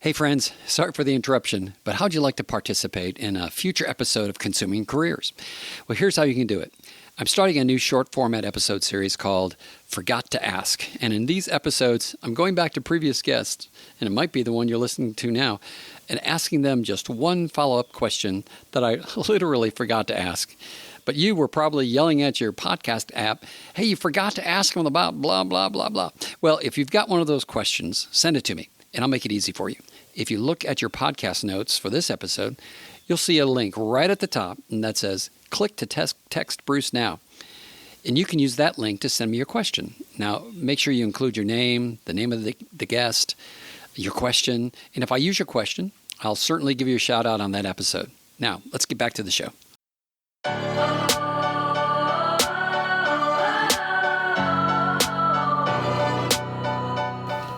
Hey friends, sorry for the interruption, but how'd you like to participate in a future episode of Consuming Careers? Well, here's how you can do it. I'm starting a new short format episode series called Forgot to Ask. And in these episodes, I'm going back to previous guests, and it might be the one you're listening to now, and asking them just one follow-up question that I literally forgot to ask. But you were probably yelling at your podcast app, hey, you forgot to ask them about blah, blah, blah, blah. Well, if you've got one of those questions, send it to me, and I'll make it easy for you. If you look at your podcast notes for this episode, you'll see a link right at the top, and that says, click to text Bruce now. And you can use that link to send me your question. Now, make sure you include your name, the name of the guest, your question. And if I use your question, I'll certainly give you a shout out on that episode. Now, let's get back to the show.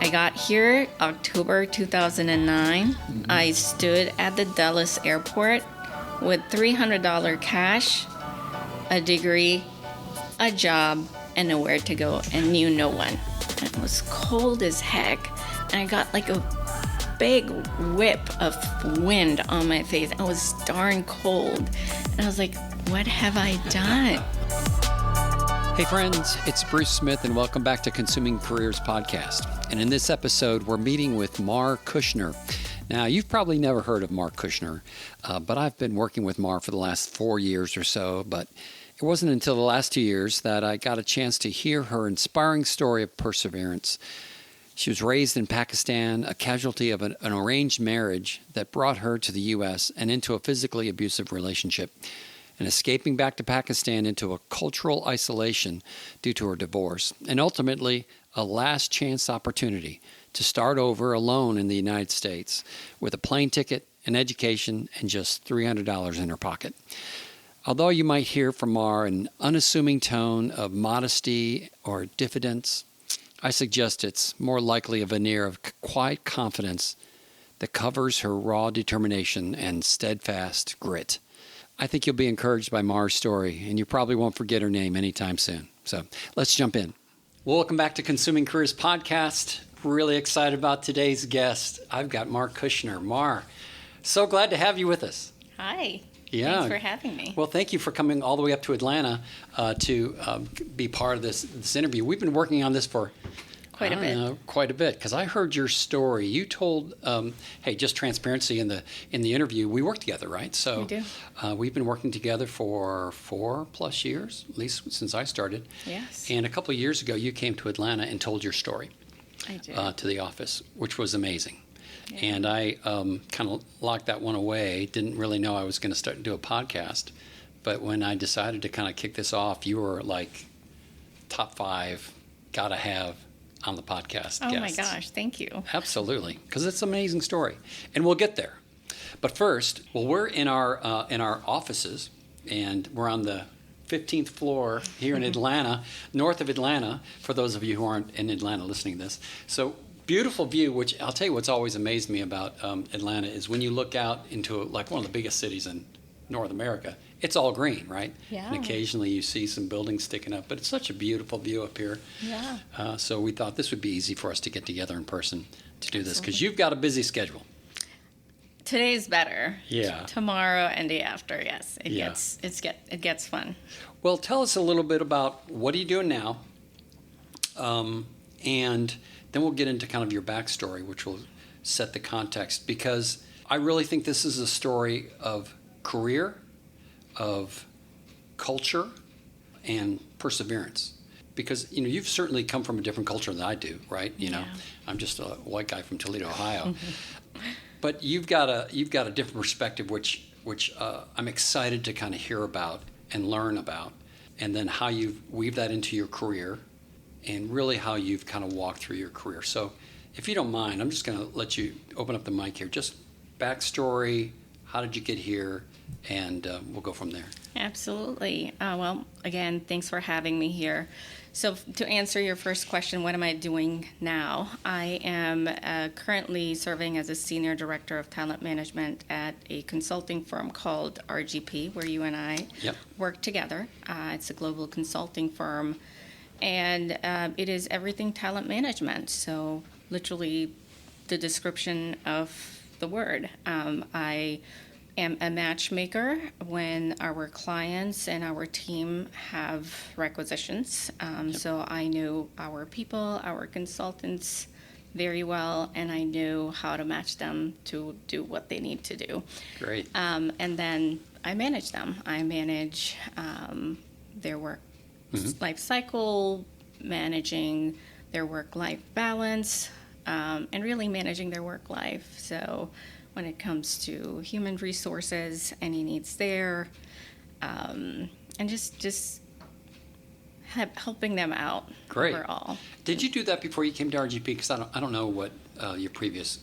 I got here October 2009. I stood at the Dallas airport with $300 cash, a degree, a job, and nowhere to go, and knew no one. And it was cold as heck, and I got like a big whip of wind on my face. I was darn cold, and I was like, what have I done? Hey friends, it's Bruce Smith and welcome back to Consuming Careers Podcast. And in this episode, we're meeting with Mar Kushner. Now, you've probably never heard of Mar Kushner, but I've been working with Mar for the last 4 years or so. But it wasn't until the last 2 years that I got a chance to hear her inspiring story of perseverance. She was raised in Pakistan, a casualty of an arranged marriage that brought her to the U.S. and into a physically abusive relationship, and escaping back to Pakistan into a cultural isolation due to her divorce, and ultimately a last chance opportunity to start over alone in the United States with a plane ticket, an education, and just $300 in her pocket. Although you might hear from Mar an unassuming tone of modesty or diffidence, I suggest it's more likely a veneer of quiet confidence that covers her raw determination and steadfast grit. I think you'll be encouraged by Mar's story, and you probably won't forget her name anytime soon. So let's jump in. Welcome back to Consuming Careers Podcast. Really excited about today's guest. I've got Mar Kushner. Mar, so glad to have you with us. Hi. Yeah. Thanks for having me. Well, thank you for coming all the way up to Atlanta to be part of this interview. We've been working on this for quite a bit, because I heard your story. You told, hey, just transparency in the interview. We work together, right? So we do. We've been working together for 4+ years, at least since I started. Yes. And a couple of years ago, you came to Atlanta and told your story. I did. To the office, which was amazing. Yeah. And I kind of locked that one away. Didn't really know I was going to start to do a podcast. But when I decided to kind of kick this off, you were like top 5, gotta have on the podcast Oh guests. my gosh, thank you. Absolutely, because it's an amazing story. And we'll get there. But first, well, we're in our offices, and we're on the 15th floor here in Atlanta, north of Atlanta, for those of you who aren't in Atlanta listening to this. So beautiful view, which I'll tell you what's always amazed me about Atlanta is when you look out into like one of the biggest cities in North America, it's all green, right? Yeah. And occasionally you see some buildings sticking up, but it's such a beautiful view up here. Yeah. So we thought this would be easy for us to get together in person to do this, because you've got a busy schedule. Today's better. Yeah. Tomorrow and day after, yes. It Yeah. gets fun. Well, tell us a little bit about what are you doing now, and then we'll get into kind of your backstory, which will set the context, because I really think this is a story of career, of culture, and perseverance. Because, you've certainly come from a different culture than I do, right? Yeah. I'm just a white guy from Toledo, Ohio. But you've got a different perspective, which I'm excited to kind of hear about and learn about, and then how you've weaved that into your career, and really how you've kind of walked through your career. So if you don't mind, I'm just going to let you open up the mic here. Just backstory, how did you get here, and we'll go from there. Absolutely. Well, again, thanks for having me here. So to answer your first question, what am I doing now? I am currently serving as a senior director of talent management at a consulting firm called RGP, where you and I work together. It's a global consulting firm, and it is everything talent management. So literally the description of the word. I am a matchmaker when our clients and our team have requisitions. So I knew our people, our consultants very well, and I knew how to match them to do what they need to do. Great. And then I manage them. I manage their work life cycle, managing their work-life balance, and really managing their work life. So when it comes to human resources, any needs there, and just helping them out. Great. Overall. Did you do that before you came to RGP? Because I don't know what your previous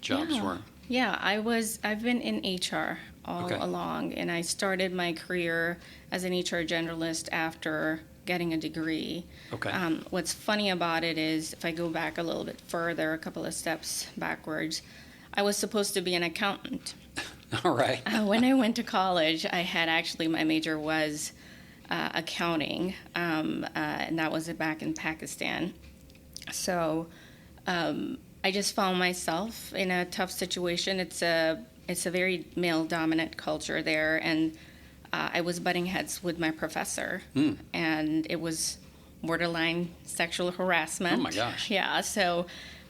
jobs were. Yeah, I've been in HR all along, and I started my career as an HR generalist after getting a degree. Okay. What's funny about it is, if I go back a little bit further, a couple of steps backwards, I was supposed to be an accountant. All right. When I went to college, I had actually, my major was accounting, and that was back in Pakistan. So I just found myself in a tough situation. It's a very male-dominant culture there, and I was butting heads with my professor, and it was borderline sexual harassment. Oh my gosh. Yeah, so,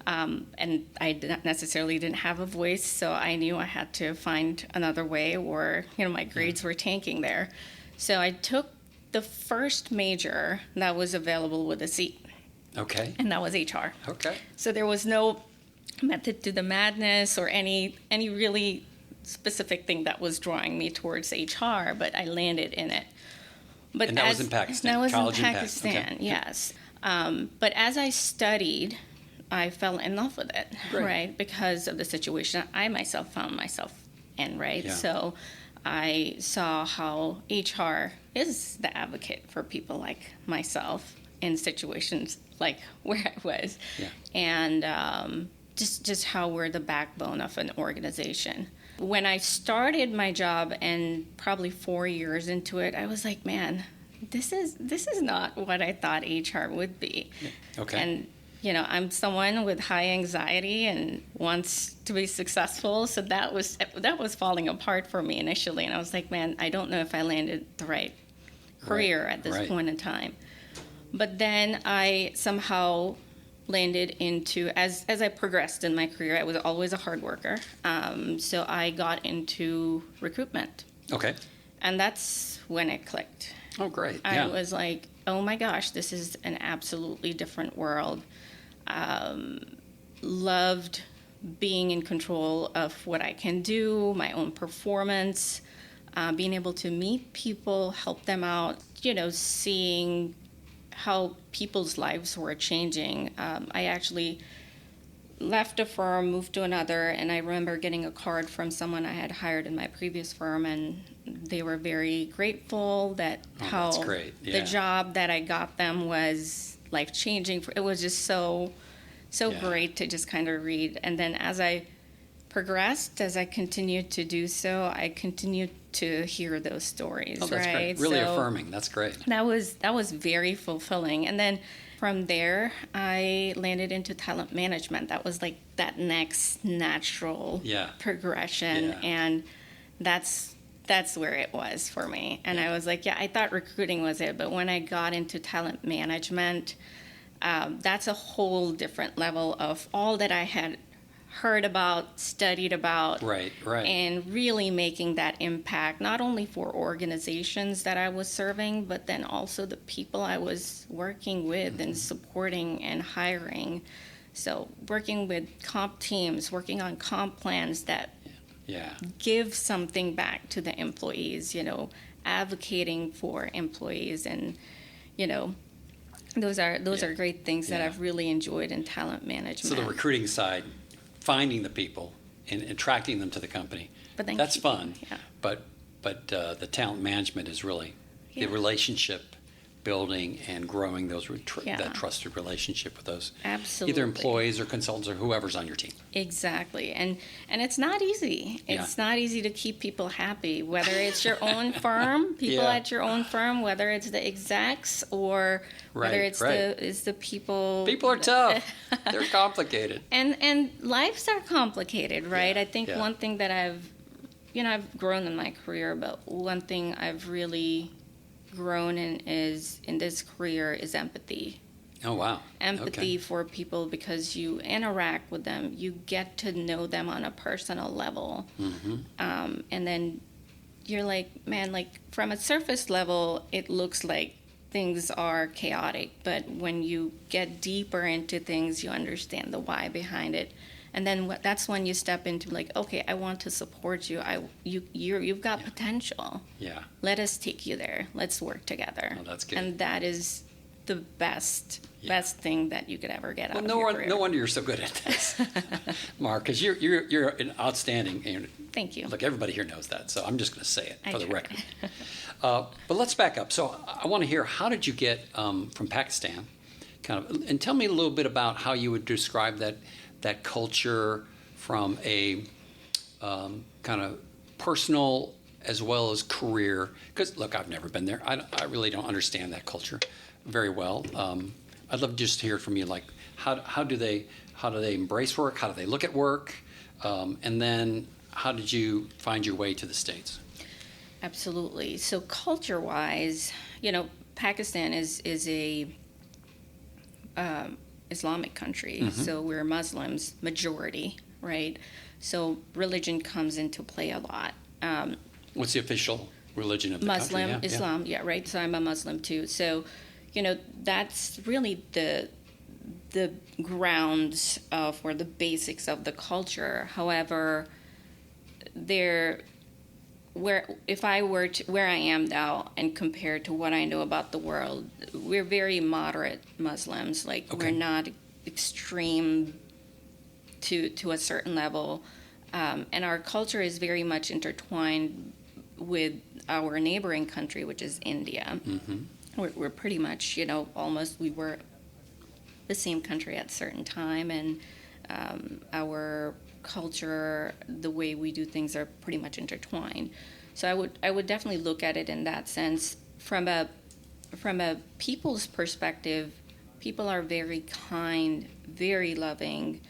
and I didn't have a voice, so I knew I had to find another way, or, my grades were tanking there. So I took the first major that was available with a seat. Okay. And that was HR. Okay. So there was no method to the madness or any really specific thing that was drawing me towards HR, but I landed in it. But and that was in Pakistan? That was College in Pakistan, Okay. yes. But as I studied, I fell in love with it, right? Because of the situation I myself found myself in, right? Yeah. So I saw how HR is the advocate for people like myself in situations like where I was. Yeah. And just how we're the backbone of an organization. When I started my job, and probably 4 years into it, I was like, man, this is not what I thought HR would be. Okay. And I'm someone with high anxiety and wants to be successful, so that was falling apart for me initially, and I was like, man, I don't know if I landed the right career at this point in time. But then I somehow landed into, as I progressed in my career, I was always a hard worker, so I got into recruitment. Okay. And that's when it clicked. Oh, great. I was like, oh my gosh, this is an absolutely different world. Loved being in control of what I can do, my own performance, being able to meet people, help them out, seeing how people's lives were changing. I actually left a firm, moved to another, and I remember getting a card from someone I had hired in my previous firm, and they were very grateful that that's great. Yeah. The job that I got them was life-changing. It was just so great to just kind of read. And then as I progressed, as I continued to do so, I continued to hear those stories. Oh, that's great. Really affirming. That's great. That was very fulfilling. And then from there, I landed into talent management. That was like that next natural progression, and that's where it was for me. And I was like, I thought recruiting was it, but when I got into talent management, that's a whole different level of all that I had heard about, studied about, right, and really making that impact, not only for organizations that I was serving, but then also the people I was working with and supporting and hiring. So working with comp teams, working on comp plans that give something back to the employees, advocating for employees, and, those are great things that I've really enjoyed in talent management. So the recruiting side, finding the people and attracting them to the company, but then that's fun. Yeah. But the talent management is really the relationship building and growing that trusted relationship with those Absolutely. either employees or consultants or whoever's on your team. Exactly. And it's not easy. Yeah. It's not easy to keep people happy, whether it's your own firm, people Yeah. at your own firm, whether it's the execs or whether Right, it's right. the people. People are tough. They're complicated. And lives are complicated, right? Yeah, I think yeah. one thing that I've grown in my career, but one thing I've really grown in this career is empathy. Oh, wow. Empathy Okay. for people, because you interact with them, you get to know them on a personal level, and then you're like, man, like from a surface level, it looks like things are chaotic, but when you get deeper into things, you understand the why behind it, and then that's when you step into like, okay, I want to support you. You've got potential. Yeah. Let us take you there. Let's work together. Oh, that's good. And that is the best thing that you could ever get out of Well, your career. no wonder you're so good at this, Mark, because you're an outstanding. And Thank you. look, everybody here knows that, so I'm just going to say it I for the try. record. But let's back up. So I want to hear, how did you get from Pakistan, and tell me a little bit about how you would describe that culture from a kind of personal as well as career. Because look, I've never been there. I really don't understand that culture very well. I'd love just to hear from you, like how do they embrace work? How do they look at work? And then how did you find your way to the States? Absolutely. So culture-wise, Pakistan is a Islamic country. So we're Muslims, majority, right? So religion comes into play a lot. What's the official religion of the Muslim, country? Yeah, Islam, yeah, right? So I'm a Muslim too. So, that's really the grounds of, or the basics of the culture. However, where I am now and compared to what I know about the world, we're very moderate Muslims. Like, Okay. we're not extreme to a certain level. And our culture is very much intertwined with our neighboring country, which is India. We're pretty much, almost, we were the same country at a certain time, and our culture, the way we do things, are pretty much intertwined. So I would definitely look at it in that sense. From a people's perspective, people are very kind, very loving.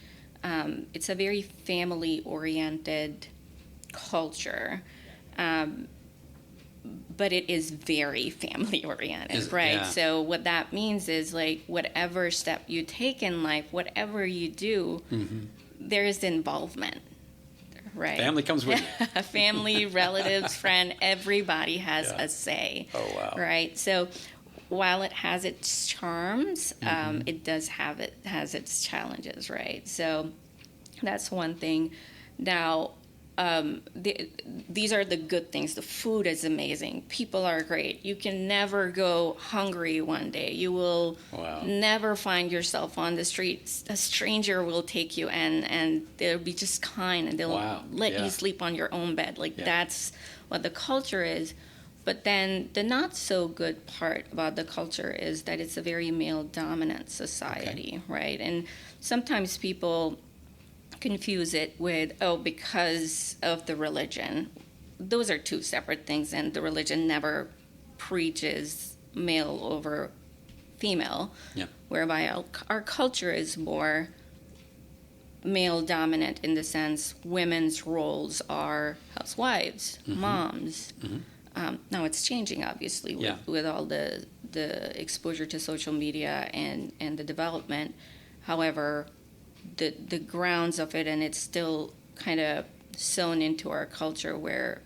It's a very family-oriented culture, but it is very family-oriented, right? Yeah. So what that means is, like, whatever step you take in life, whatever you do, there is involvement, right? Family comes with you. Family, relatives, friend, everybody has Yeah. a say. Oh, wow. Right? So while it has its charms, it has its challenges, right? So that's one thing. Now, these are the good things. The food is amazing. People are great. You can never go hungry one day. You will never find yourself on the streets. A stranger will take you, and they'll be just kind, and they'll let you sleep on your own bed. Like, that's what the culture is. But then the not so good part about the culture is that it's a very male-dominant society, right? And sometimes people confuse it with, because of the religion. Those are two separate things, and the religion never preaches male over female, whereby our culture is more male-dominant in the sense women's roles are housewives, moms. Now it's changing, obviously, with all the exposure to social media and the development. However, the grounds of it, and it's still kind of sewn into our culture where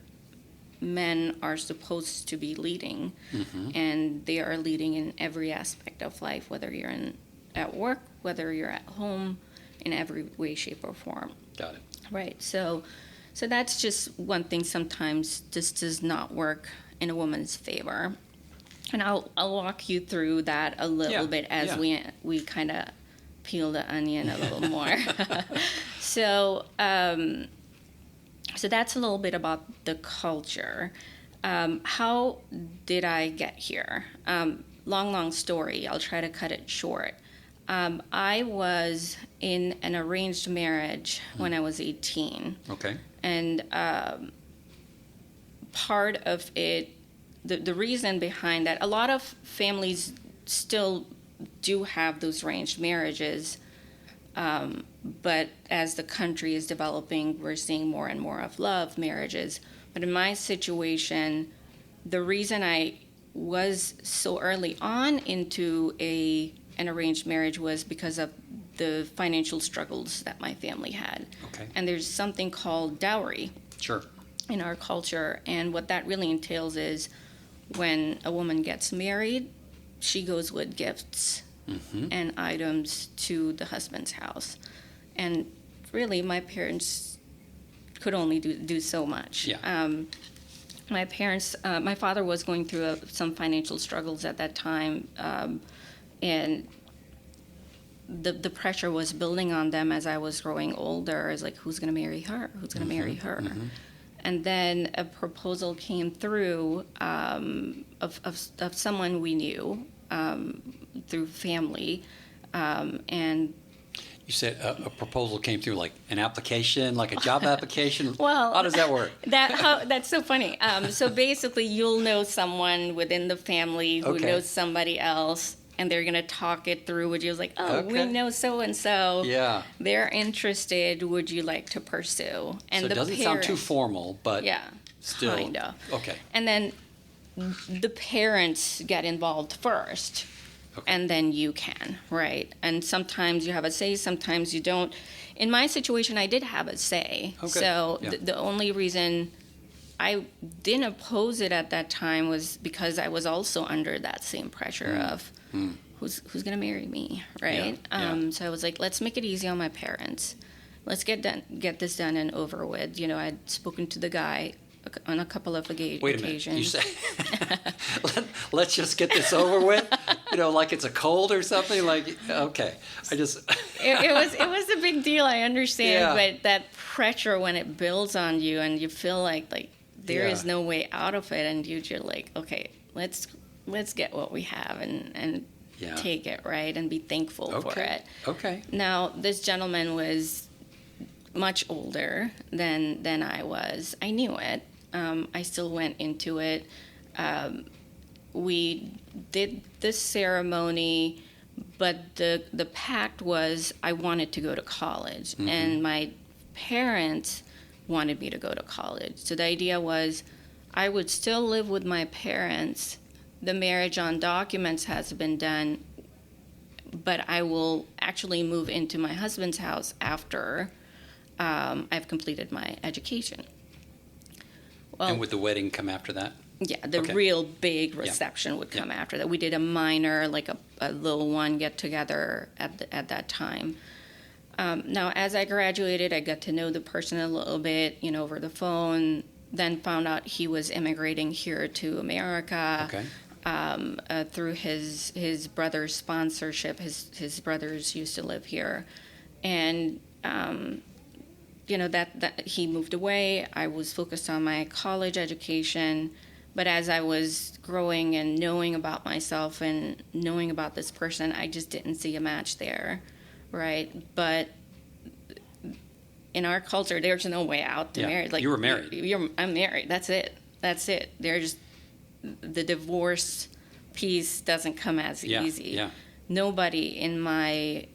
men are supposed to be leading, and they are leading in every aspect of life, whether you're at work, whether you're at home, in every way, shape, or form. Got it. Right. So that's just one thing. Sometimes this does not work in a woman's favor, and I'll walk you through that a little bit as we kind of peel the onion a little more. So that's a little bit about the culture. How did I get here? Long story. I'll try to cut it short. I was in an arranged marriage when I was 18. Okay. And part of it, the reason behind that, a lot of families still do have those arranged marriages. But as the country is developing, we're seeing more and more of love marriages. But in my situation, the reason I was so early on into an arranged marriage was because of the financial struggles that my family had. Okay. And there's something called dowry. Sure. In our culture, and what that really entails is when a woman gets married, she goes with gifts and items to the husband's house. And really, my parents could only do so much. Yeah. My father was going through some financial struggles at that time, and the pressure was building on them as I was growing older. It's like, who's going to marry her? Who's going to marry her? And then a proposal came through of someone we knew through family, and You said a proposal came through, like an application, like a job application. Well, how does that work? That's so funny. So basically, you'll know someone within the family who knows somebody else, and they're going to talk it through with you. It's like, we know so and so. Yeah. They're interested. Would you like to pursue? And So it doesn't sound too formal, but still. Kind of. Okay. And then the parents get involved first. And then you can, right? And sometimes you have a say, sometimes you don't. In my situation, I did have a say. So the only reason I didn't oppose it at that time was because I was also under that same pressure of who's going to marry me, right? So I was like, let's make it easy on my parents. Let's get this done and over with. You know, I'd spoken to the guy on a couple of occasions. Wait a minute. You say, let's just get this over with? You know, like it's a cold or something? Like, okay. It was a big deal, I understand. But that pressure when it builds on you and you feel like there is no way out of it, and you're just like, okay, let's get what we have and take it, right? And be thankful for it. Okay. Now, this gentleman was much older than I was. I knew it. I still went into it. We did this ceremony, but the pact was I wanted to go to college, and my parents wanted me to go to college. So the idea was I would still live with my parents. The marriage on documents has been done, but I will actually move into my husband's house after I've completed my education. Well, and would the wedding come after that? Yeah, the real big reception would come after that. We did a minor, like a little one get-together at that time. Now, as I graduated, I got to know the person a little bit, over the phone, then found out he was immigrating here to America through his brother's sponsorship. His brothers used to live here. And that he moved away. I was focused on my college education, but as I was growing and knowing about myself and knowing about this person, I just didn't see a match there, right? But in our culture, there's no way out to marry. Like, you were married. I'm married. That's it. The divorce piece doesn't come as easy. Yeah. Nobody in my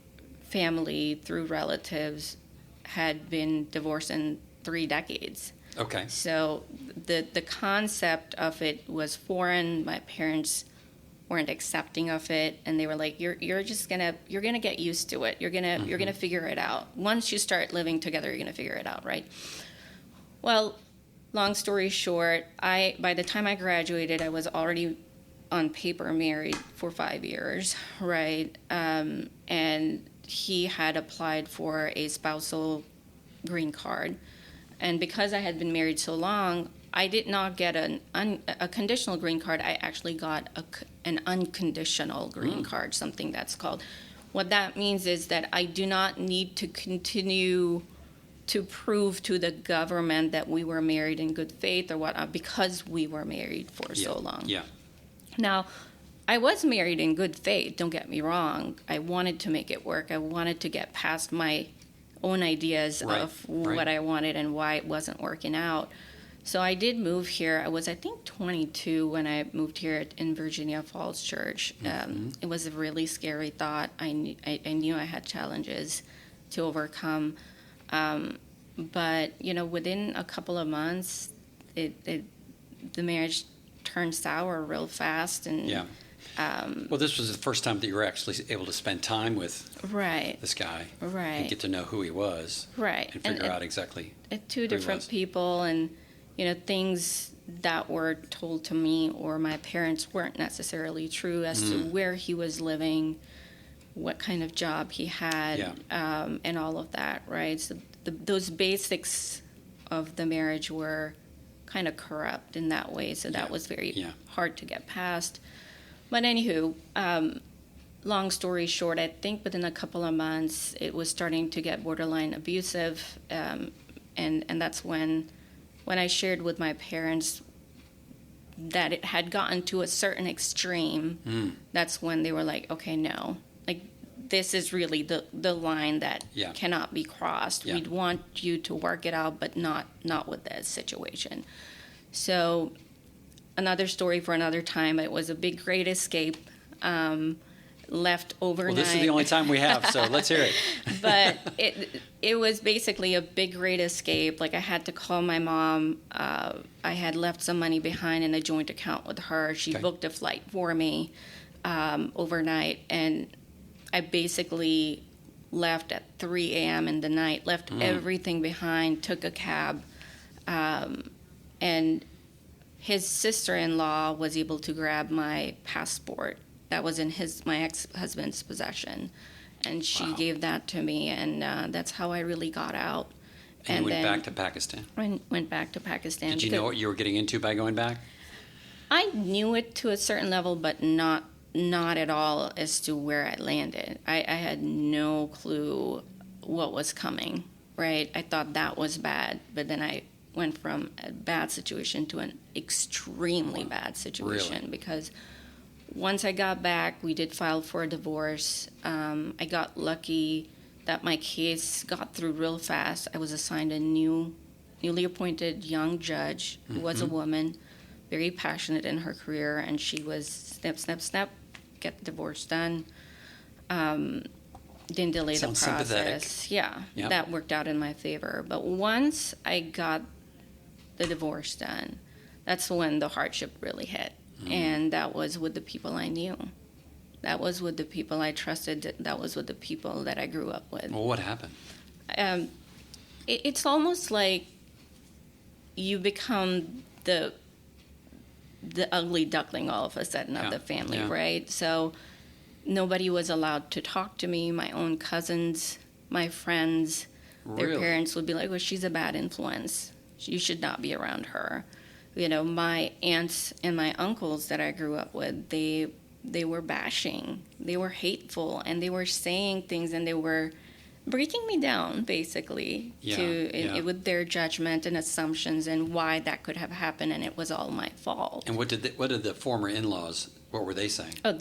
family through relatives had been divorced in 3 decades. Okay. So the concept of it was foreign. My parents weren't accepting of it, and they were like, "You're gonna get used to it. You're gonna figure it out. Once you start living together, you're gonna figure it out, right?" Well, long story short, by the time I graduated, I was already on paper married for 5 years, right? And he had applied for a spousal green card. And because I had been married so long, I did not get a conditional green card. I actually got an unconditional green card, something that's called. What that means is that I do not need to continue to prove to the government that we were married in good faith or whatnot, because we were married for so long. Yeah. Now, I was married in good faith, don't get me wrong. I wanted to make it work. I wanted to get past my own ideas of what I wanted and why it wasn't working out. So I did move here. I was, I think, 22 when I moved here in Virginia Falls Church. It was a really scary thought. I knew I had challenges to overcome. But, within a couple of months, the marriage turned sour real fast. And yeah. Well, this was the first time that you were actually able to spend time with this guy. Right. And get to know who he was. Right. And figure out exactly two different people, and things that were told to me or my parents weren't necessarily true as to where he was living, what kind of job he had, and all of that, right? So those basics of the marriage were kind of corrupt in that way, so that was very hard to get past. But anywho, long story short, I think within a couple of months, it was starting to get borderline abusive, and that's when I shared with my parents that it had gotten to a certain extreme. That's when they were like, okay, no, like this is really the line that cannot be crossed. We'd want you to work it out, but not with this situation. So another story for another time. It was a big, great escape. Left overnight. Well, this is the only time we have, so let's hear it. But it was basically a big, great escape. Like, I had to call my mom. I had left some money behind in a joint account with her. She booked a flight for me overnight, and I basically left at 3 a.m. in the night, left everything behind, took a cab, and his sister-in-law was able to grab my passport that was in my ex-husband's possession, and she gave that to me, and that's how I really got out. And you went back to Pakistan? Went back to Pakistan. Did you know what you were getting into by going back? I knew it to a certain level, but not at all as to where I landed. I had no clue what was coming, right? I thought that was bad, but then I went from a bad situation to an extremely bad situation because once I got back, we did file for a divorce. I got lucky that my case got through real fast. I was assigned a newly appointed young judge who was a woman, very passionate in her career, and she was snap, snap, snap, get the divorce done. Didn't delay the process. Yeah, that worked out in my favor. But once I got the divorce done, that's when the hardship really hit. And that was with the people I knew. That was with the people I trusted. That was with the people that I grew up with. Well, what happened? It's almost like you become the ugly duckling all of a sudden of the family, right? So nobody was allowed to talk to me. My own cousins, my friends, their parents would be like, well, she's a bad influence. You should not be around her. My aunts and my uncles that I grew up with, they were bashing. They were hateful, and they were saying things, and they were breaking me down, basically, with their judgment and assumptions and why that could have happened, and it was all my fault. And what did the former in-laws, what were they saying? Oh,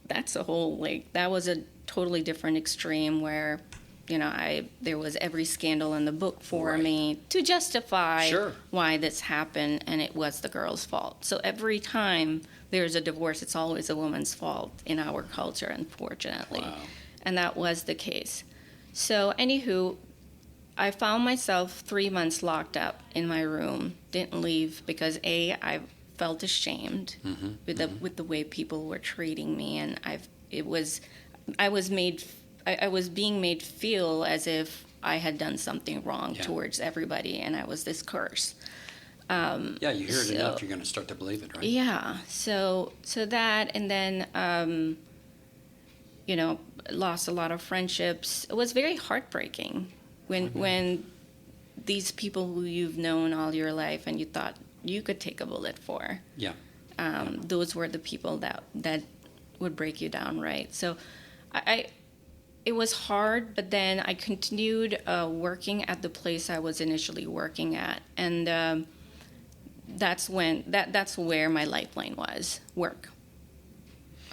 that's a whole, that was a totally different extreme where there was every scandal in the book for me to justify why this happened, and it was the girl's fault. So every time there's a divorce, it's always a woman's fault in our culture, unfortunately. Wow. And that was the case. So anywho, I found myself 3 months locked up in my room, didn't leave because I felt ashamed with the way people were treating me, and I was being made feel as if I had done something wrong towards everybody, and I was this curse. You hear it enough, you're going to start to believe it, right? Yeah. So that, and then, lost a lot of friendships. It was very heartbreaking when these people who you've known all your life and you thought you could take a bullet for. Those were the people that would break you down, right? So it was hard, but then I continued working at the place I was initially working at, and that's where my lifeline was, work.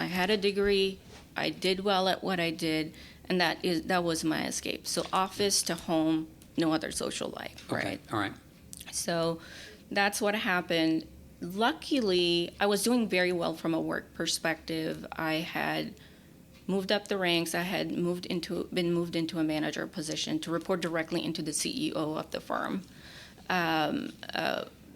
I had a degree. I did well at what I did, and that was my escape. So office to home, no other social life, right? Okay. All right. So that's what happened. Luckily, I was doing very well from a work perspective. I had moved up the ranks. I had been moved into a manager position to report directly into the CEO of the firm. And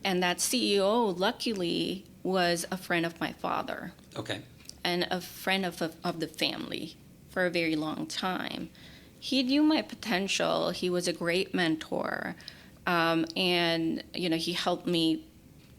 that CEO, luckily, was a friend of my father. Okay. And a friend of the family for a very long time. He knew my potential. He was a great mentor. And, he helped me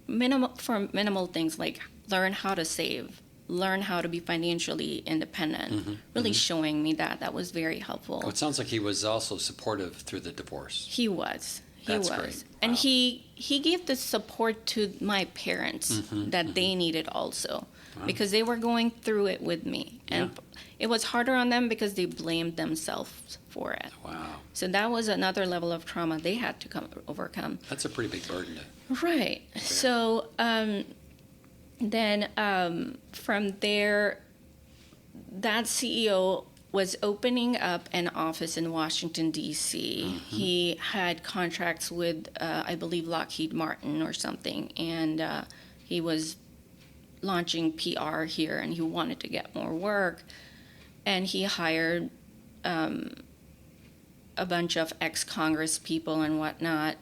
minimal things like learn how to save, learn how to be financially independent, really showing me that was very helpful. Well, it sounds like he was also supportive through the divorce. He was. That's great. And Wow. he gave the support to my parents that they needed also, because they were going through it with me. And it was harder on them because they blamed themselves for it. Wow. So that was another level of trauma they had to overcome. That's a pretty big burden. Right. So then from there, that CEO was opening up an office in Washington, D.C. He had contracts with, I believe, Lockheed Martin or something, and he was launching PR here, and he wanted to get more work. And he hired a bunch of ex-Congress people and whatnot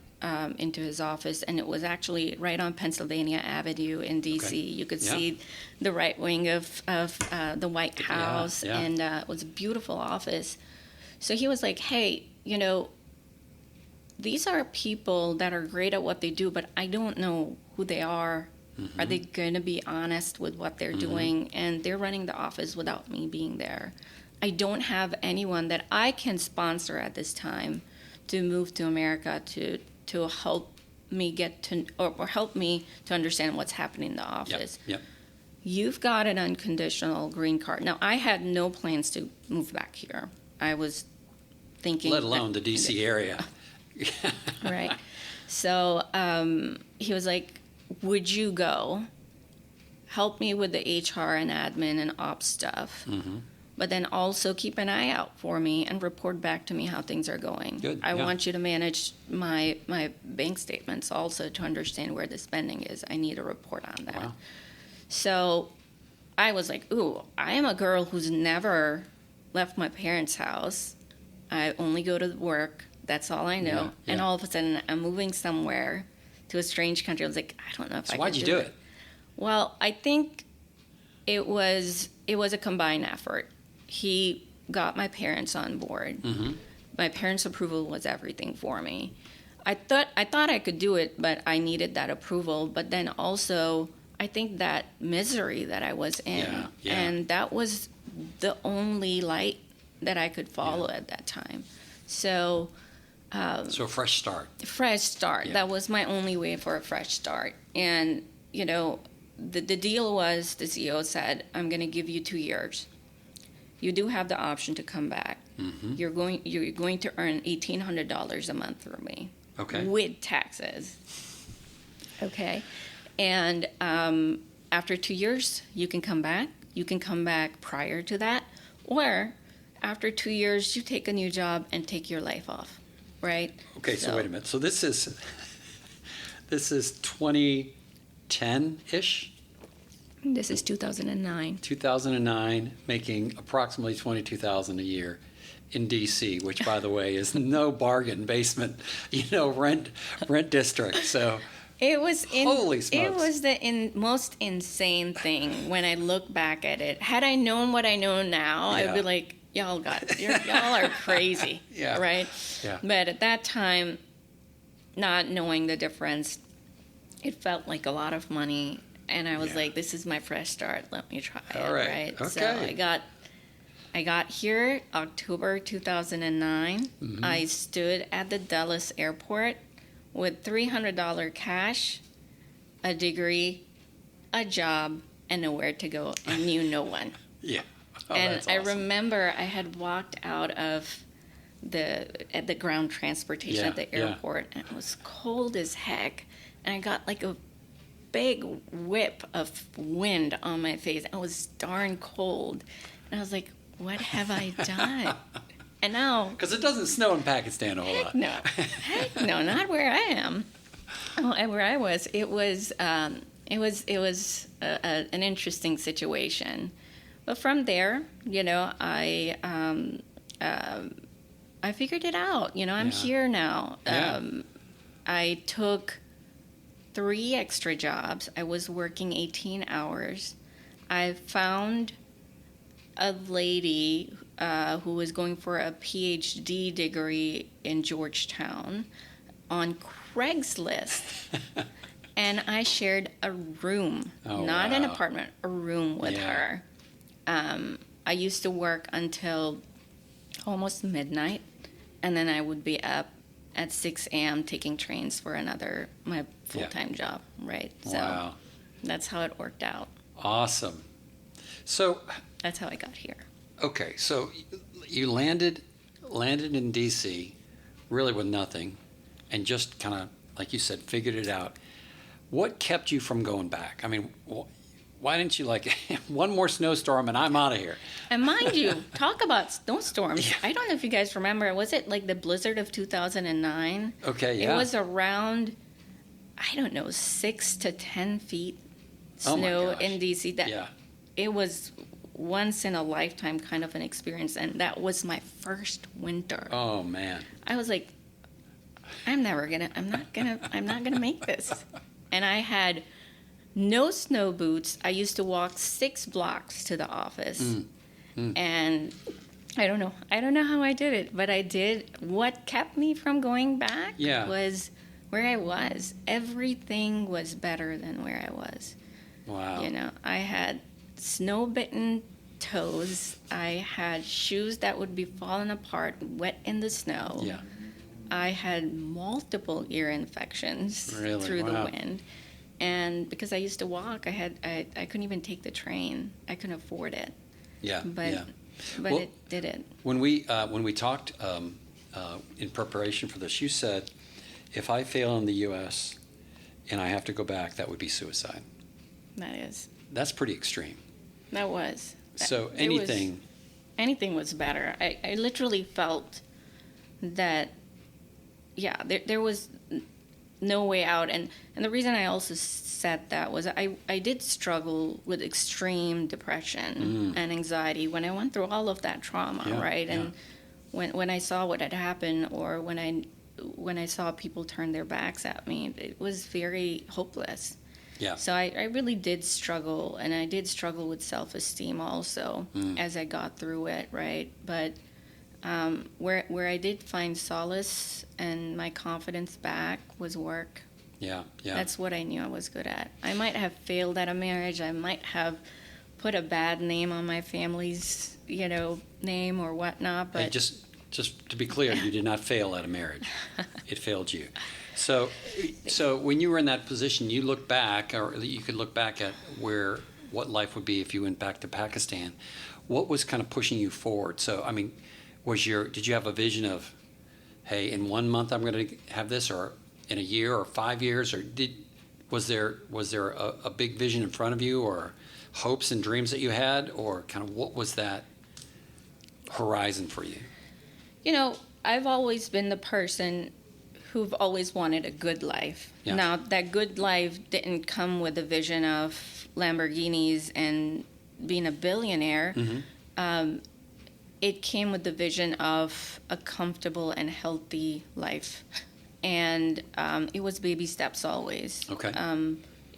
into his office, and it was actually right on Pennsylvania Avenue in D.C. Okay. You could see the right wing of the White House, and it was a beautiful office. So he was like, hey, these are people that are great at what they do, but I don't know who they are. Are they going to be honest with what they're doing? And they're running the office without me being there. I don't have anyone that I can sponsor at this time to move to America to help me get to, or help me to understand what's happening in the office. Yep. You've got an unconditional green card. Now, I had no plans to move back here. I was thinking... Let alone the D.C. area. Right. So he was like, would you go help me with the HR and admin and ops stuff, but then also keep an eye out for me and report back to me how things are going. Good. I want you to manage my bank statements also to understand where the spending is. I need a report on that. Wow. So I was like, ooh, I am a girl who's never left my parents' house. I only go to work. That's all I know. And all of a sudden, I'm moving somewhere to a strange country. I was like, I don't know if I can do it. So why'd you do it? Well, I think it was a combined effort. He got my parents on board. My parents' approval was everything for me. I thought I could do it, but I needed that approval. But then also, I think that misery that I was in, and that was the only light that I could follow at that time. So a fresh start. Fresh start. That was my only way for a fresh start. And, the deal was, the CEO said, I'm going to give you 2 years. You do have the option to come back. You're going to earn $1,800 a month through me. Okay. With taxes. Okay. And after 2 years, you can come back. You can come back prior to that. Or after 2 years, you take a new job and take your life off. Right? Okay, so wait a minute. So this is 2010-ish? This is 2009. 2009, making approximately $22,000 a year in D.C., which, by the way, is no bargain basement, rent district. So it was holy smokes. It was the most insane thing when I look back at it. Had I known what I know now, I'd be like, y'all are crazy, right? Yeah. But at that time, not knowing the difference, it felt like a lot of money. And I was like, this is my fresh start. Let me try it, right? Okay. So I got here October 2009. I stood at the Dallas airport with $300 cash, a degree, a job, and nowhere to go, and knew no one. Yeah. Oh, and that's I awesome. remember I had walked out of the ground transportation at the airport, and it was cold as heck. And I got like a big whip of wind on my face. It was darn cold. And I was like, what have I done? And now... Because it doesn't snow in Pakistan a whole lot. No. Heck no, not where I am. Where I was, it was an interesting situation. But from there, I figured it out. I'm here now. Yeah. I took 3 extra jobs. I was working 18 hours. I found a lady who was going for a PhD degree in Georgetown on Craigslist. And I shared a room, not an apartment, a room with her. I used to work until almost midnight, and then I would be up at 6 a.m. taking trains for my full-time job, right? So that's how it worked out. Awesome. So that's how I got here. Okay, so you landed in D.C. really with nothing, and just kind of, like you said, figured it out. What kept you from going back? I mean, why didn't you one more snowstorm and I'm out of here? And mind you, talk about snowstorms. Yeah. I don't know if you guys remember. Was it like the blizzard of 2009? Okay, yeah. It was around, 6 to 10 feet snow in D.C. It was once in a lifetime kind of an experience, and that was my first winter. Oh man. I was like, I'm not gonna make this. And I had no snow boots. I used to walk 6 blocks to the office. And I don't know how I did it, but I did. What kept me from going back was where I was. Everything was better than where I was. Wow. I had snow-bitten toes. I had shoes that would be falling apart, wet in the snow. Yeah. I had multiple ear infections through the wind. And because I used to walk, I couldn't even take the train. I couldn't afford it. Yeah. But Well, it did it. When we talked in preparation for this, you said, if I fail in the U.S. and I have to go back, that would be suicide. That is. That's pretty extreme. That was. So anything was better. I literally felt that, there was no way out. And the reason I also said that was I did struggle with extreme depression and anxiety when I went through all of that trauma, right? And when I saw what had happened, or when I saw people turn their backs at me, it was very hopeless. Yeah. So I really did struggle, and I did struggle with self-esteem also as I got through it, right? But where I did find solace and my confidence back was work. Yeah. That's what I knew I was good at. I might have failed at a marriage. I might have put a bad name on my family's, name or whatnot. But hey, just to be clear, you did not fail at a marriage. It failed you. So when you were in that position, you look back, or you could look back at what life would be if you went back to Pakistan. What was kind of pushing you forward? So, I mean, did you have a vision of, hey, in 1 month I'm going to have this, or in a year, or 5 years, or was there a big vision in front of you, or hopes and dreams that you had, or kind of what was that horizon for you? I've always been the person who've always wanted a good life. Yeah. Now, that good life didn't come with a vision of Lamborghinis and being a billionaire. It came with the vision of a comfortable and healthy life. And it was baby steps always. Okay.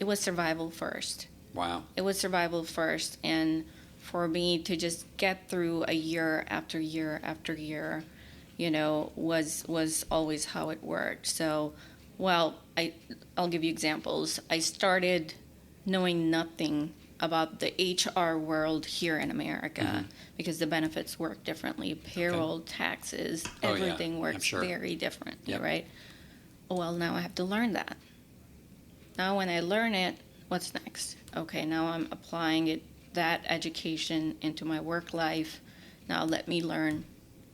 It was survival first. Wow. It was survival first. And for me to just get through a year after year after year, was always how it worked. So, I'll give you examples. I started knowing nothing about the HR world here in America because the benefits work differently. Payroll, taxes, everything works very different, right? Well, now I have to learn that. Now when I learn it, what's next? Okay, now I'm applying that education into my work life. Now let me learn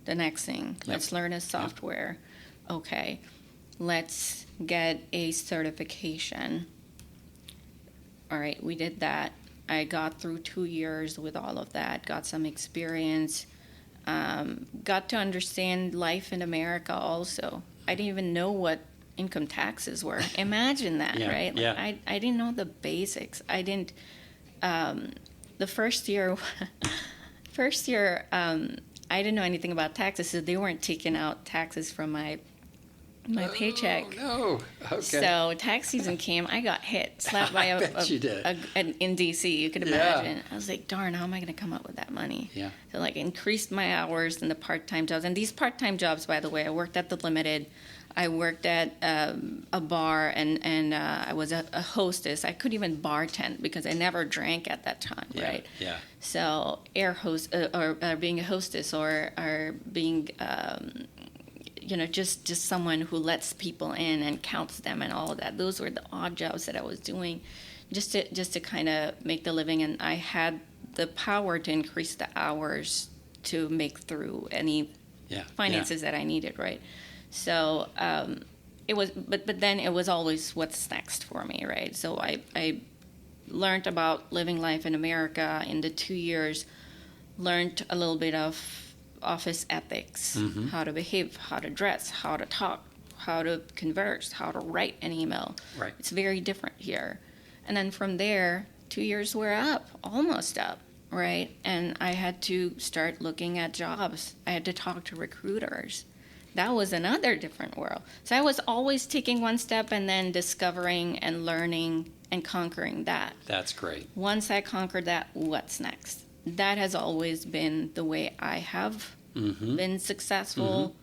the next thing. Let's learn a software. Okay, let's get a certification. all right, we did that. I got through 2 years with all of that, got some experience, got to understand life in America also. I didn't even know what income taxes were. Imagine that, Yeah, right? Like, yeah. I didn't know the basics. I didn't, the first year, I didn't know anything about taxes, so they weren't taking out taxes from my paycheck. No. Okay. So tax season came, I got hit, slapped by you did. in DC. You could imagine. I was like, darn, how am I going to come up with that money? Yeah. So like increased my hours in the part-time jobs. And these part-time jobs, by the way, I worked at the Limited. I worked at a bar, and I was a hostess. I couldn't even bartend because I never drank at that time, right? Yeah. So or being a hostess or being just someone who lets people in and counts them and all of that. Those were the odd jobs that I was doing just to kind of make the living. And I had the power to increase the hours to make through any finances that I needed, right? So it was, but then it was always what's next for me, right? So I learned about living life in America in the 2 years, learned a little bit of office ethics, how to behave, how to dress, how to talk, how to converse, how to write an email. Right. It's very different here. And then from there, 2 years were up, almost up, right? And I had to start looking at jobs. I had to talk to recruiters. That was another different world. So I was always taking one step and then discovering and learning and conquering that. That's great. Once I conquered that, what's next? That has always been the way I have been successful.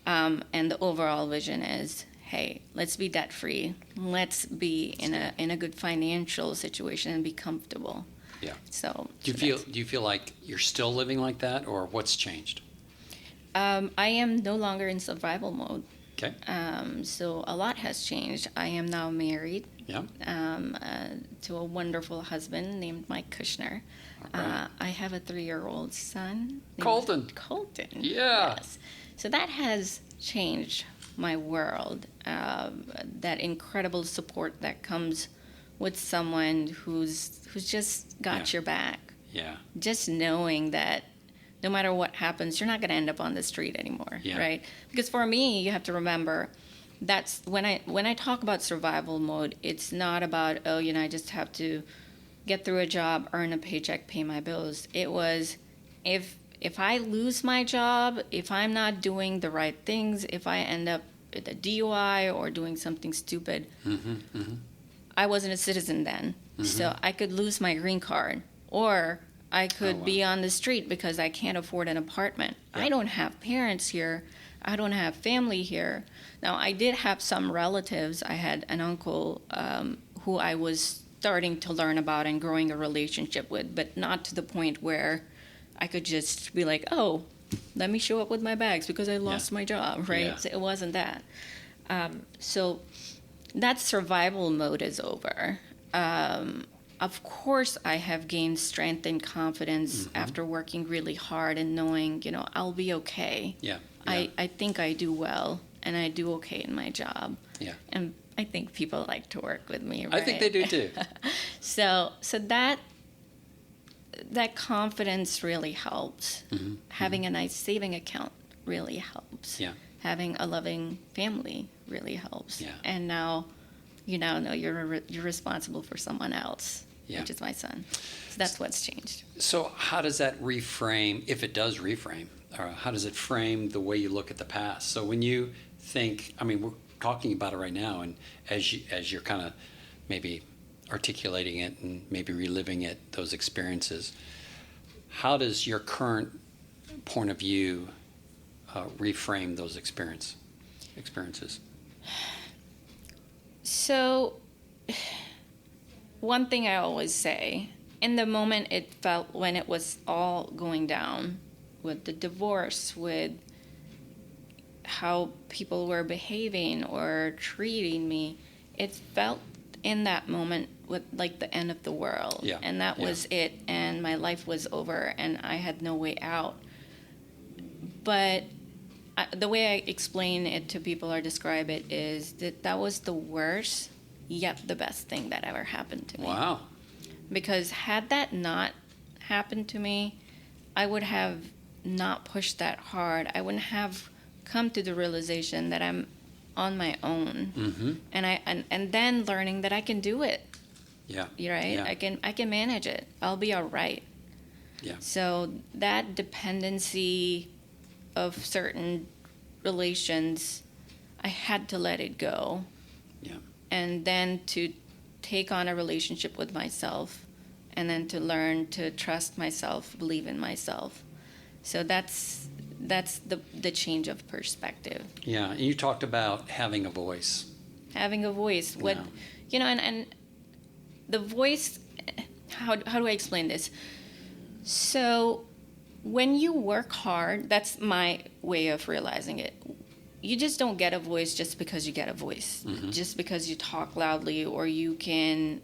And the overall vision is, hey, let's be debt free. Let's be in a good financial situation and be comfortable. Yeah. So Do you feel like you're still living like that, or what's changed? I am no longer in survival mode. Okay. So a lot has changed. I am now married. Yeah. To a wonderful husband named Mar Kushner. Right. I have a 3-year-old son named Colton. Yeah. Yes. So that has changed my world. That incredible support that comes with someone who's just got your back. Yeah. Just knowing that no matter what happens, you're not going to end up on the street anymore, right? Because for me, you have to remember, that's when I talk about survival mode, it's not about, I just have to get through a job, earn a paycheck, pay my bills. It was, if I lose my job, if I'm not doing the right things, if I end up with a DUI or doing something stupid, I wasn't a citizen then. So I could lose my green card, or I could be on the street because I can't afford an apartment. I don't have parents here. I don't have family here. Now, I did have some relatives. I had an uncle who I was starting to learn about and growing a relationship with, but not to the point where I could just be like, oh, let me show up with my bags because I lost my job, right? Yeah. So it wasn't that. So that survival mode is over. Of course, I have gained strength and confidence after working really hard and knowing, I'll be okay. Yeah. I think I do well, and I do okay in my job. Yeah. And I think people like to work with me, right? I think they do too. So that confidence really helps. Having a nice saving account really helps. Yeah. Having a loving family really helps. Yeah. And now you now know you're responsible for someone else, which is my son. So that's what's changed. So how does that reframe, if it does reframe, or how does it frame the way you look at the past? So when you think, we're talking about it right now, and as you're kind of maybe articulating it and maybe reliving it, those experiences, how does your current point of view reframe those experiences? So one thing I always say, in the moment it felt when it was all going down with the divorce, with how people were behaving or treating me, it felt in that moment with like the end of the world. Yeah. And that was it, and my life was over and I had no way out. But the way I explain it to people or describe it is that was the worst, yet the best thing that ever happened to me. Wow. Because had that not happened to me, I would have not pushed that hard. I wouldn't have come to the realization that I'm on my own. Mm-hmm. And then learning that I can do it. Yeah. Right? Yeah. I can manage it. I'll be all right. Yeah. So that dependency of certain relations, I had to let it go. Yeah. And then to take on a relationship with myself, and then to learn to trust myself, believe in myself. So that's the change of perspective. Yeah. And you talked about having a voice. Having a voice. What, and the voice, how do I explain this? So when you work hard, that's my way of realizing it. You just don't get a voice just because you get a voice, Mm-hmm. just because you talk loudly or you can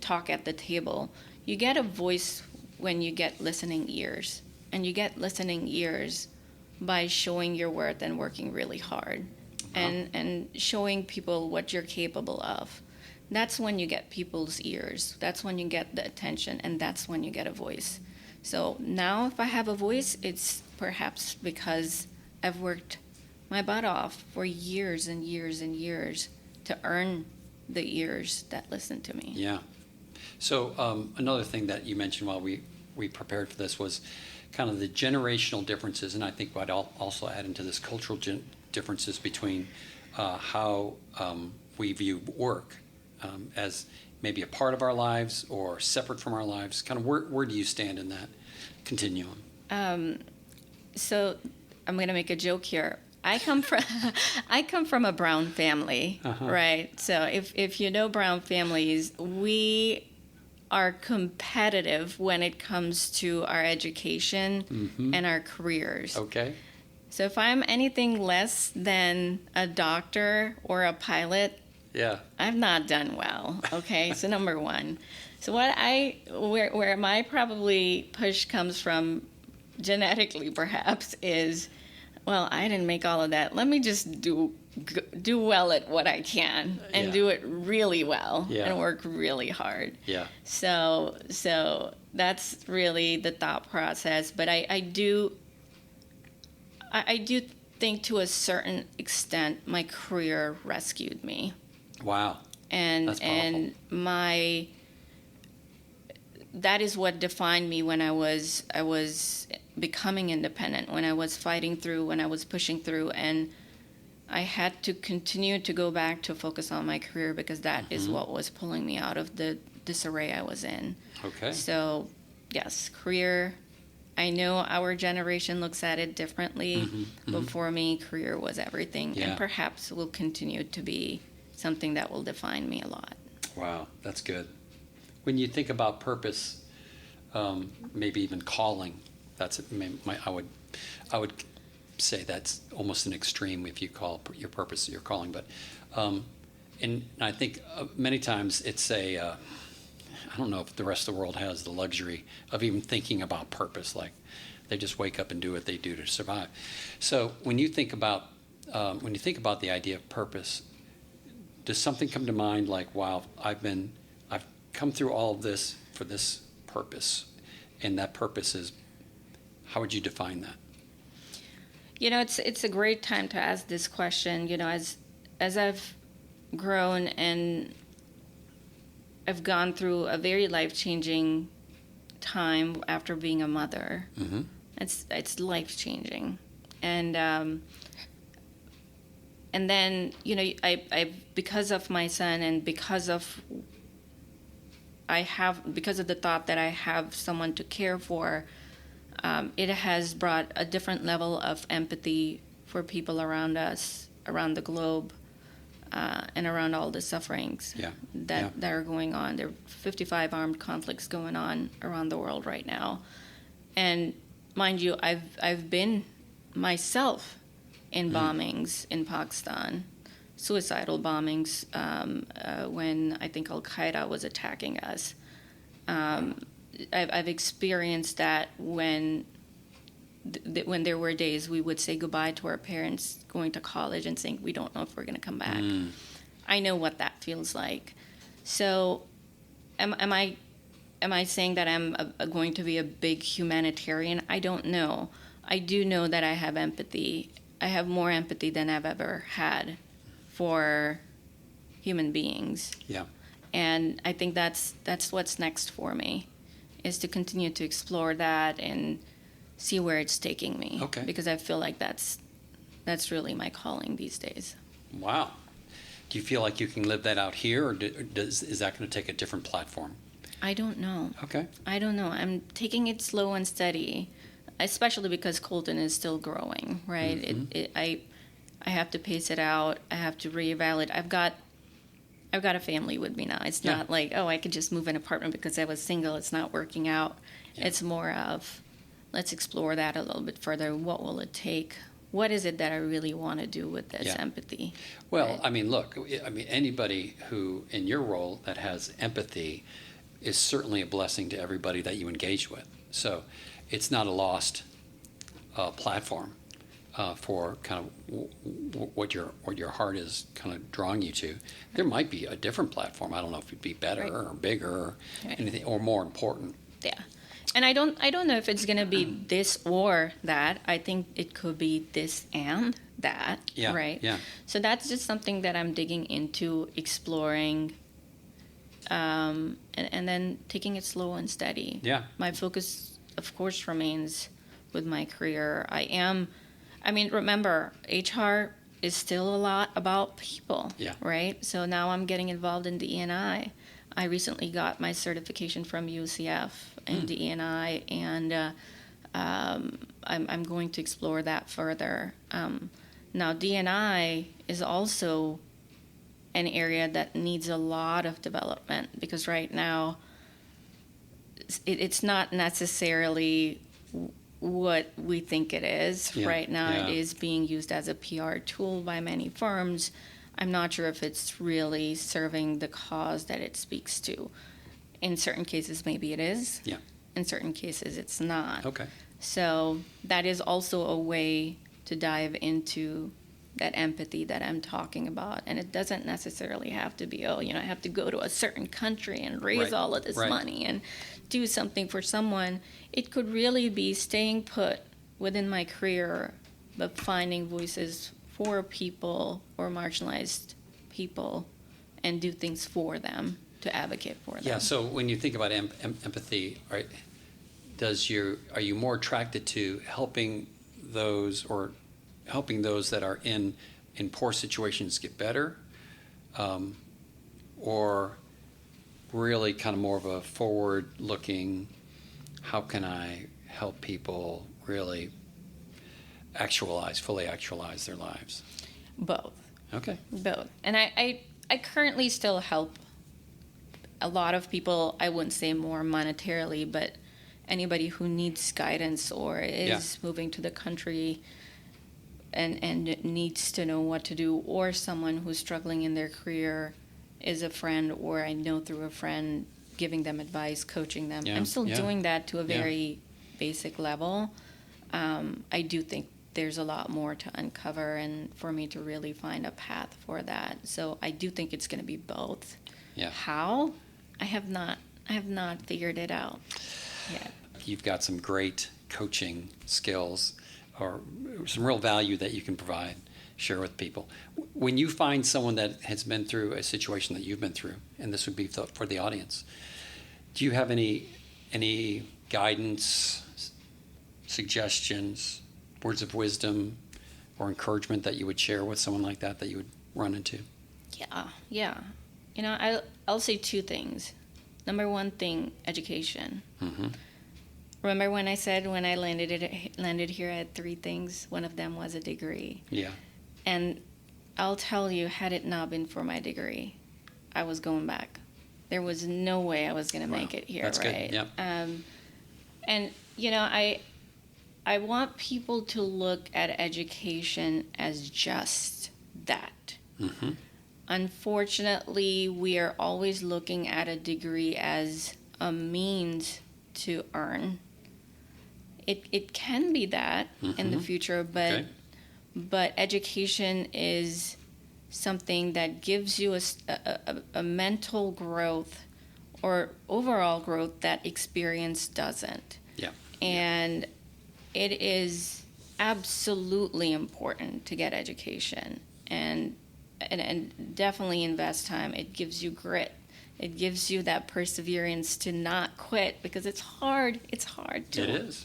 talk at the table. You get a voice when you get listening ears. And you get listening ears by showing your worth and working really hard, and showing people what you're capable of. That's when you get people's ears. That's when you get the attention, and that's when you get a voice. So now if I have a voice, it's perhaps because I've worked my butt off for years and years and years to earn the ears that listen to me. Yeah. So another thing that you mentioned while we prepared for this was kind of the generational differences, and I think I'd also add into this cultural differences between how we view work as maybe a part of our lives or separate from our lives. Kind of where do you stand in that continuum? So I'm going to make a joke here. I come from a Brown family, right? So if you know Brown families, we are competitive when it comes to our education and our careers. Okay. So if I'm anything less than a doctor or a pilot, Yeah. I've not done well. Okay, so number one. So where my probably push comes from, genetically perhaps, is, well, I didn't make all of that. Let me just do well at what I can and do it really well and work really hard. Yeah. So that's really the thought process. But I do think to a certain extent my career rescued me. Wow. That's powerful. And that is what defined me when I was becoming independent, when I was fighting through, when I was pushing through, and I had to continue to go back to focus on my career because that is what was pulling me out of the disarray I was in. Okay. So, yes, career. I know our generation looks at it differently, but for me, career was everything, and perhaps will continue to be something that will define me a lot. Wow, that's good. When you think about purpose, maybe even calling, I would say that's almost an extreme if you call your purpose your calling. But and I think many times it's I don't know if the rest of the world has the luxury of even thinking about purpose. Like they just wake up and do what they do to survive. So when you think about the idea of purpose, does something come to mind like, wow, I've come through all of this for this purpose, and that purpose is, how would you define that? You know, it's a great time to ask this question. You know, as I've grown and I've gone through a very life-changing time after being a mother. It's life-changing, and then, you know, I because of my son and because of the thought that I have someone to care for, it has brought a different level of empathy for people around us, around the globe, and around all the sufferings that are going on. There are 55 armed conflicts going on around the world right now. And mind you, I've been myself in bombings in Pakistan, suicidal bombings, when I think Al-Qaeda was attacking us. I've experienced that when there were days we would say goodbye to our parents going to college and saying we don't know if we're going to come back. I know what that feels like. So am I saying that I'm going to be a big humanitarian? I don't know. I do know that I have empathy. I have more empathy than I've ever had for human beings. Yeah. And I think that's what's next for me, is to continue to explore that and see where it's taking me. Okay. Because I feel like that's really my calling these days. Wow. Do you feel like you can live that out here, or is that going to take a different platform? I don't know. Okay. I don't know. I'm taking it slow and steady, especially because Colton is still growing, right? Mm-hmm. I have to pace it out. I have to reevaluate. I've got a family with me now. It's not like, oh, I could just move an apartment because I was single. It's not working out. Yeah. It's more of, let's explore that a little bit further. What will it take? What is it that I really want to do with this empathy? Well, right? I mean, look, anybody who, in your role, that has empathy is certainly a blessing to everybody that you engage with. So it's not a lost platform for kind of what your heart is kind of drawing you to. There might be a different platform. I don't know if it'd be better or bigger or anything, or more important. Yeah. And I don't know if it's going to be this or that. I think it could be this and that, right? Yeah. So that's just something that I'm digging into, exploring, and then taking it slow and steady. Yeah. My focus, of course, remains with my career. Remember, HR is still a lot about people, right? So now I'm getting involved in DE&I. I recently got my certification from UCF in DE&I, and I'm going to explore that further. Now, D&I is also an area that needs a lot of development, because right now it's not necessarily what we think it is. Right now it is being used as a PR tool by many firms. I'm not sure if it's really serving the cause that it speaks to. In certain cases, maybe it is. Yeah. In certain cases, it's not. Okay. So that is also a way to dive into that empathy that I'm talking about. And it doesn't necessarily have to be, I have to go to a certain country and raise all of this money and do something for someone. It could really be staying put within my career, but finding voices for people or marginalized people and do things for them, to advocate for them. Yeah, so when you think about empathy, right, are you more attracted to helping those that are in poor situations get better, or really kind of more of a forward-looking, how can I help people really fully actualize their lives? Both. Okay. Both. And I currently still help a lot of people. I wouldn't say more monetarily, but anybody who needs guidance or is moving to the country and needs to know what to do, or someone who's struggling in their career is a friend, or I know through a friend, giving them advice, coaching them. I'm still doing that to a very basic level. I do think there's a lot more to uncover and for me to really find a path for that. So I do think it's going to be both. Yeah. How? I have not figured it out yet. You've got some great coaching skills, or some real value that you can provide, share with people. When you find someone that has been through a situation that you've been through, and this would be for the audience, do you have any guidance, suggestions, words of wisdom, or encouragement that you would share with someone like that you would run into? Yeah. I'll say two things. Number one thing, education. Mm-hmm. Remember when I said when I landed here, I had three things. One of them was a degree. Yeah. And I'll tell you, had it not been for my degree, I was going back. There was no way I was going to make it here. That's right. Good. Yeah. And I want people to look at education as just that. Mm-hmm. Unfortunately, we are always looking at a degree as a means to earn. It can be that in the future, but education is something that gives you a mental growth or overall growth that experience doesn't. Yeah. And it is absolutely important to get education and definitely invest time. It gives you grit. It gives you that perseverance to not quit, because it's hard. It's hard to, It is.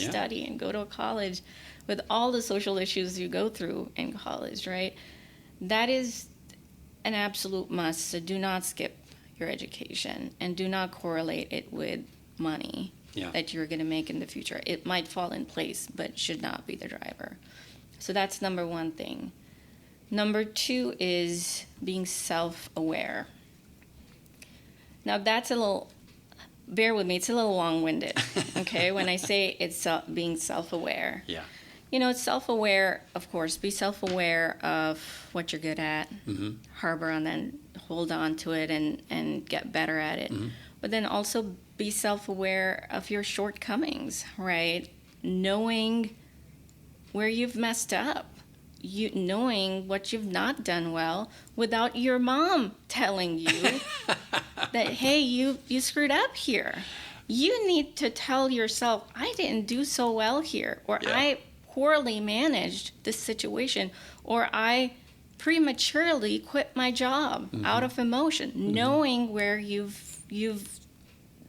Study and go to a college with all the social issues you go through in college, right? That is an absolute must. So do not skip your education, and do not correlate it with money that you're going to make in the future. It might fall in place, but should not be the driver. So that's number one thing. Number two is being self-aware. Now that's bear with me, it's a little long-winded, okay, when I say it's being self-aware. Yeah. It's self-aware, of course. Be self-aware of what you're good at, harbor and then hold on to it and get better at it. But then also be self-aware of your shortcomings, right? Knowing where you've messed up. Knowing what you've not done well without your mom telling you that, hey, you screwed up here. You need to tell yourself, I didn't do so well here, or I poorly managed this situation, or I prematurely quit my job out of emotion. Knowing where you've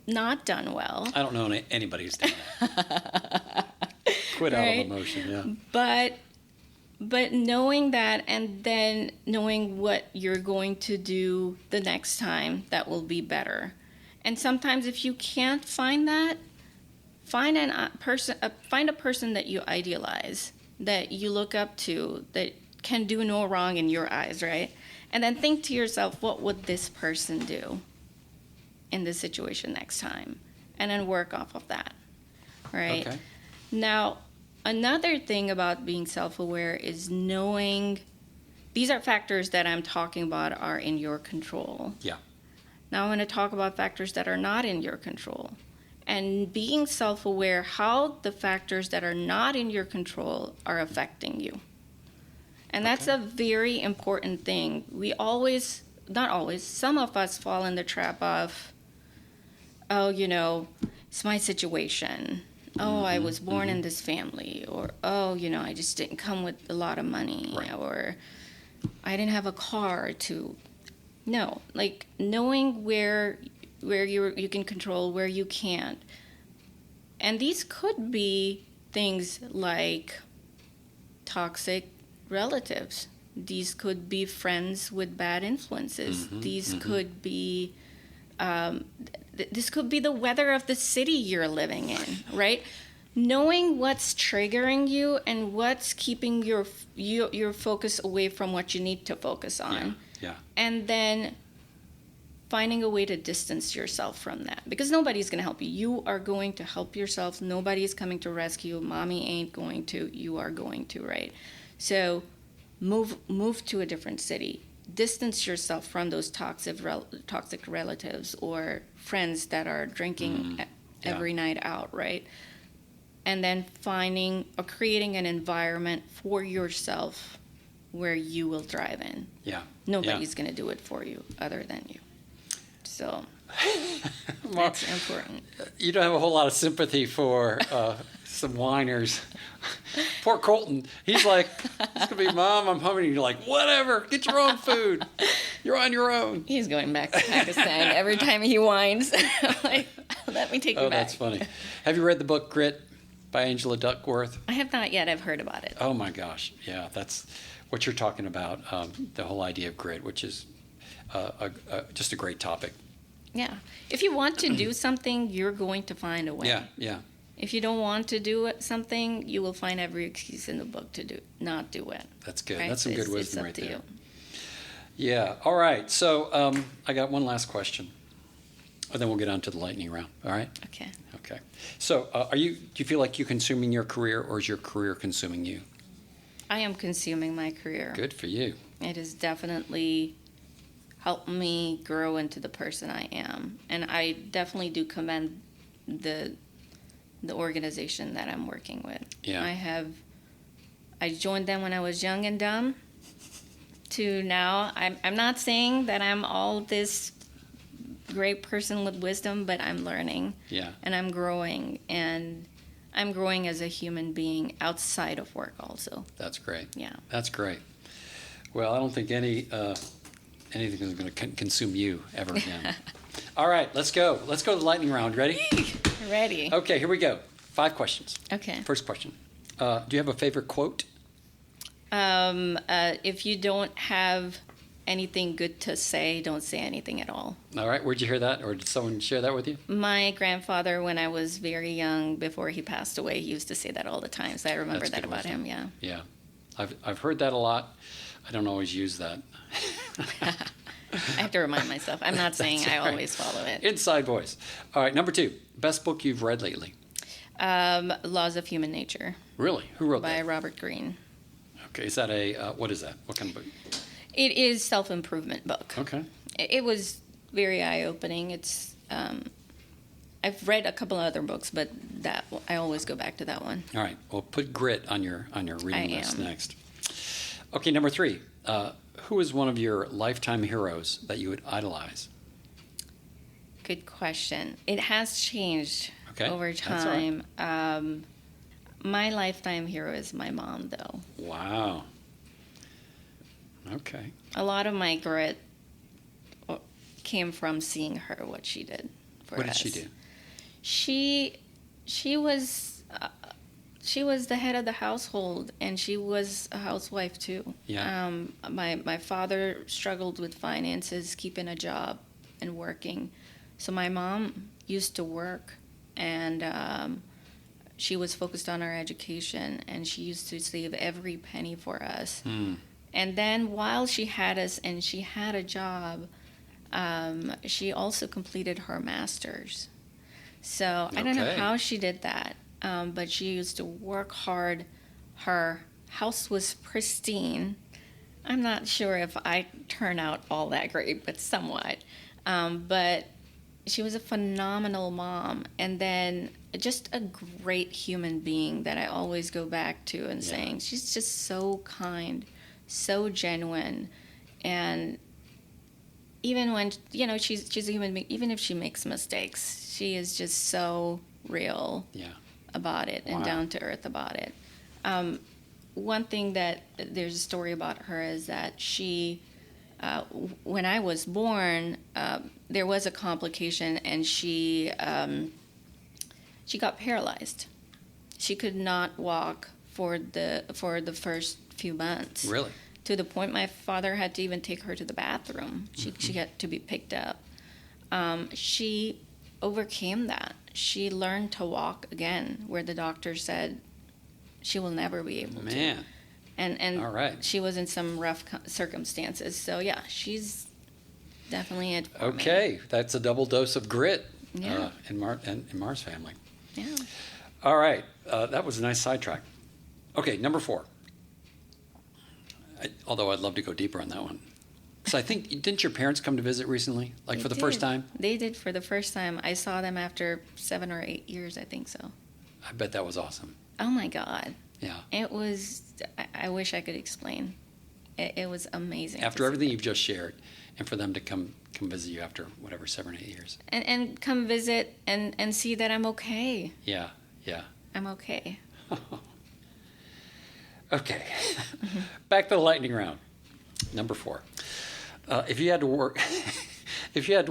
not done well. I don't know anybody who's done that. Quit out of emotion, yeah. But knowing that, and then knowing what you're going to do the next time that will be better. And sometimes if you can't find that, find a person that you idealize, that you look up to, that can do no wrong in your eyes, right? And then think to yourself, what would this person do in this situation next time? And then work off of that, right? Okay. Now, another thing about being self-aware is knowing these are factors that I'm talking about are in your control. Yeah. Now I'm going to talk about factors that are not in your control. And being self-aware how the factors that are not in your control are affecting you. And that's a very important thing. We always, not always, some of us fall in the trap of, it's my situation. I was born in this family, or, I just didn't come with a lot of money, or I didn't have a car to. No, like knowing where you can control, where you can't. And these could be things like toxic relatives. These could be friends with bad influences. These could be this could be the weather of the city you're living in, right? Knowing what's triggering you and what's keeping your focus away from what you need to focus on. Yeah. And then finding a way to distance yourself from that. Because nobody's going to help you. You are going to help yourself. Nobody's coming to rescue you. Mommy ain't going to. You are going to, right? So move to a different city. Distance yourself from those toxic relatives or friends that are drinking every night out, right? And then finding or creating an environment for yourself where you will thrive in. Yeah. Nobody's going to do it for you other than you. So that's important. You don't have a whole lot of sympathy for some whiners. Poor Colton. He's like, it's going to be, Mom, I'm hungry. And you're like, whatever, get your own food. You're on your own. He's going back to Pakistan every time he whines. I'm like, let me take you back. Oh, that's funny. Have you read the book Grit by Angela Duckworth? I have not yet. I've heard about it. Oh, my gosh. Yeah, that's what you're talking about, the whole idea of grit, which is just a great topic. Yeah. If you want to do something, you're going to find a way. Yeah. If you don't want to do something, you will find every excuse in the book to not do it. That's good. Right? That's some good wisdom it's up right to there. You. Yeah. All right. So I got one last question, and then we'll get on to the lightning round. All right? Okay. So do you feel like you're consuming your career, or is your career consuming you? I am consuming my career. Good for you. It has definitely helped me grow into the person I am. And I definitely do commend the organization that I'm working with. Yeah. I joined them when I was young and dumb, to now. I'm not saying that I'm all this great person with wisdom, but I'm learning. Yeah. And I'm growing. And I'm growing as a human being outside of work also. That's great. Yeah. That's great. Well, I don't think anything is going to consume you ever again. All right, let's go. Let's go to the lightning round. Ready? Ready. Okay, here we go. 5 questions. Okay. First question. Do you have a favorite quote? If you don't have anything good to say, don't say anything at all. All right, where'd you hear that? Or did someone share that with you? My grandfather, when I was very young, before he passed away, he used to say that all the time. So I remember That's that good about wisdom. him, yeah. Yeah. I've heard that a lot. I don't always use that. I have to remind myself. I'm not saying I always follow it. Inside voice. All right, number 2. Best book you've read lately? Laws of Human Nature Really? Who wrote by that? Robert Greene. Okay, is that what is that? What kind of book? It is self-improvement book. Okay. It was very eye-opening. It's I've read a couple of other books, but that I always go back to that one. All right. Well, put grit on your reading I list am. next. Okay, number 3. Who is one of your lifetime heroes that you would idolize? Good question. It has changed over that's all right. time. My lifetime hero is my mom, though. Wow. Okay. A lot of my grit came from seeing her, what she did for us. What did she do? She was the head of the household, and she was a housewife too. Yeah. My father struggled with finances, keeping a job and working. So my mom used to work, and she was focused on our education, and she used to save every penny for us. Mm. And then while she had us and she had a job, she also completed her master's. So I don't know how she did that, but she used to work hard. Her house was pristine. I'm not sure if I turn out all that great, but somewhat. But she was a phenomenal mom, and then just a great human being that I always go back to and saying she's just so kind, so genuine, and even when she's a human being, even if she makes mistakes, she is just so real about it and down to earth about it. One thing that there's a story about her is that she, when I was born, there was a complication, and she got paralyzed. She could not walk for the first few months. Really? To the point my father had to even take her to the bathroom. She had to be picked up. She overcame that. She learned to walk again, where the doctor said she will never be able to. And all right. She was in some rough circumstances. So yeah, she's definitely it for me. That's a double dose of grit in Mar's family. Yeah. All right. That was a nice sidetrack. Okay, number 4. Although I'd love to go deeper on that one. So I think, didn't your parents come to visit recently? Like for the first time? They did for the first time. I saw them after 7 or 8 years, I think so. I bet that was awesome. Oh my God. Yeah. It was, I wish I could explain. It was amazing. After everything you've just shared, and for them to come visit you after whatever, 7 or 8 years. And come visit and see that I'm okay. Yeah. I'm okay. Okay. Back to the lightning round. Number 4. If you had to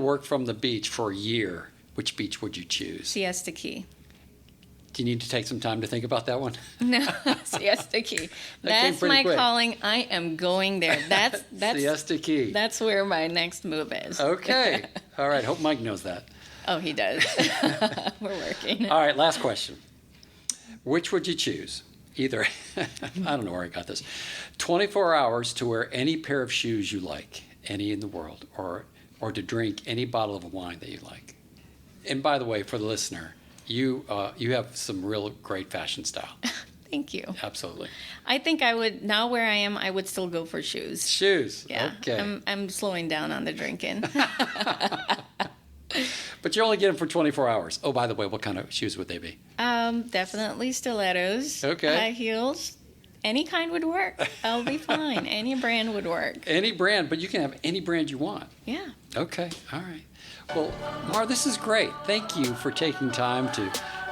work from the beach for a year, which beach would you choose? Siesta Key. Do you need to take some time to think about that one? No, Siesta Key. That's my calling. I am going there. That's Siesta Key. That's where my next move is. Okay. All right. Hope Mike knows that. Oh, he does. We're working. All right. Last question. Which would you choose? Either, I don't know where I got this, 24 hours to wear any pair of shoes you like, any in the world, or to drink any bottle of wine that you like. And by the way, for the listener, you have some real great fashion style. Thank you. Absolutely. I think I would, now where I am, I would still go for shoes. Shoes. Yeah. Okay. I'm slowing down on the drinking. But you only get them for 24 hours. Oh, by the way, what kind of shoes would they be? Definitely stilettos. Okay. High heels. Any kind would work. I'll be fine. Any brand would work. Any brand, but you can have any brand you want. Yeah. Okay, all right. Well, Mar, this is great. Thank you for taking time to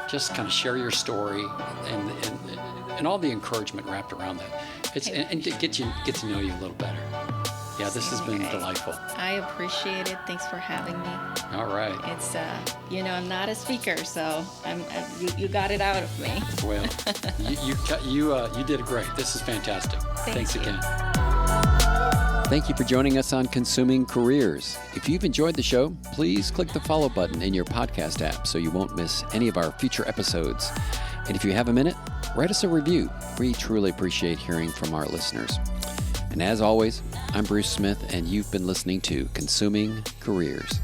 just kind of share your story and all the encouragement wrapped around that. And to get to know you a little better. Yeah, this has been delightful. I appreciate it. Thanks for having me. All right. It's I'm not a speaker, so you got it out of me. Well, you did great. This is fantastic. Thanks again. Thank you for joining us on Consuming Careers. If you've enjoyed the show, please click the follow button in your podcast app so you won't miss any of our future episodes. And if you have a minute, write us a review. We truly appreciate hearing from our listeners. And as always, I'm Bruce Smith, and you've been listening to Consuming Careers.